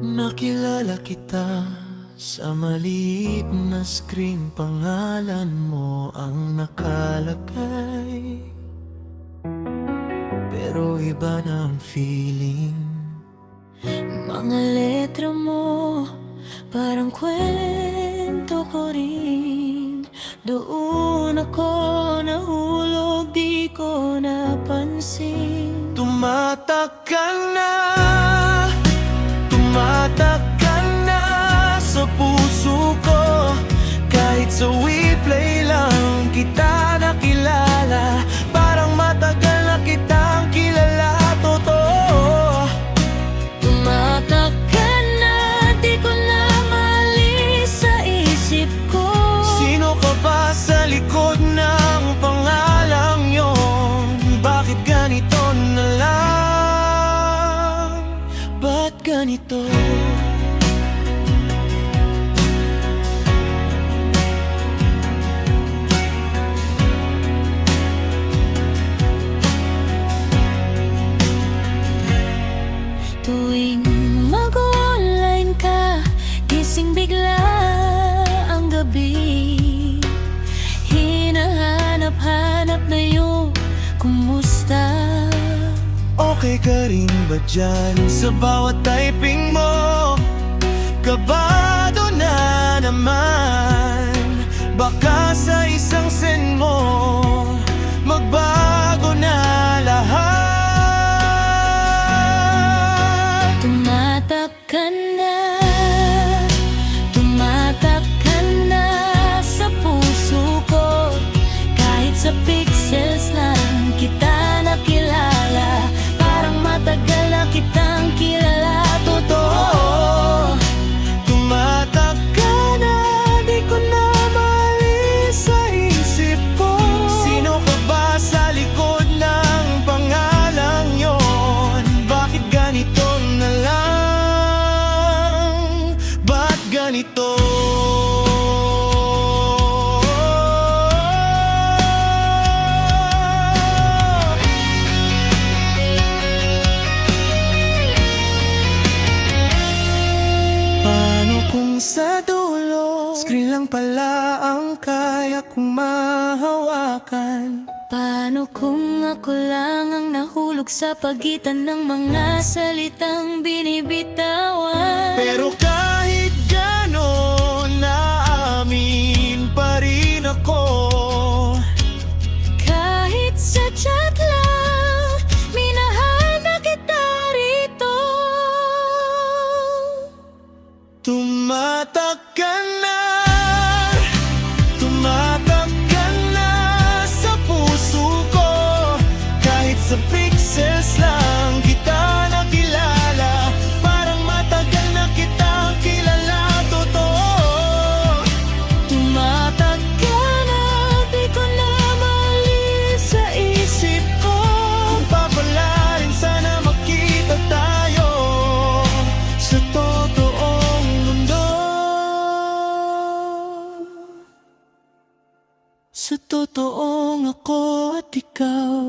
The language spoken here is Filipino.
Nakilala kita sa maliit na screen. Pangalan mo ang nakalagay, pero iba na ang feeling. Mga letra mo, parang kwento ko rin. Doon ako nahulog, di ko napansin. Tumatak ka na, tumatak ka na sa puso ko. Kahit sa WePlay lang kita nakilala, parang matagal na kitang kilala. Totoo, Tumatak ka na, di ko na maalis sa isip ko. sino ka ba sa likod ng pangalang yon? Bakit ganito na lang? Ba't ganito? Tuwing mag-online ka, gising bigla ang gabi. Hinahanap-hanap na yung kumusta. Okay ka rin ba dyan sa bawat typing mo? Kabado na naman, baka sa isang send mo magbago na lahat. Tumatak ka na, tumatak ka na sa puso ko. Kahit sa pixels lang kita nakilala, parang matagal na kitang kilala. Totoo, Tumatak ka na, di ko na maalis sa isip ko. Sino ka ba sa likod ng pangalang yon? Bakit ganito na lang? Ba't ganito? Paano kung sa dulo screen lang pala ang kaya kong mahawakan? paano kung ako lang ang nahulog sa pagitan ng mga salitang binibitawan? Pero kahit gano'n, naamin pa rin ako. Kahit sa chat lang, minahal na kita rito. Tumatak ka na, tumatak ka na sa puso ko. Kahit sa pixels lang kita nakilala, parang matagal na kitang kilala. Totoo, Tumatak ka na, di ko na maalis sa isip ko. kung papalarin sana makita tayo sa totoong mundo. Sa totoong ako at ikaw.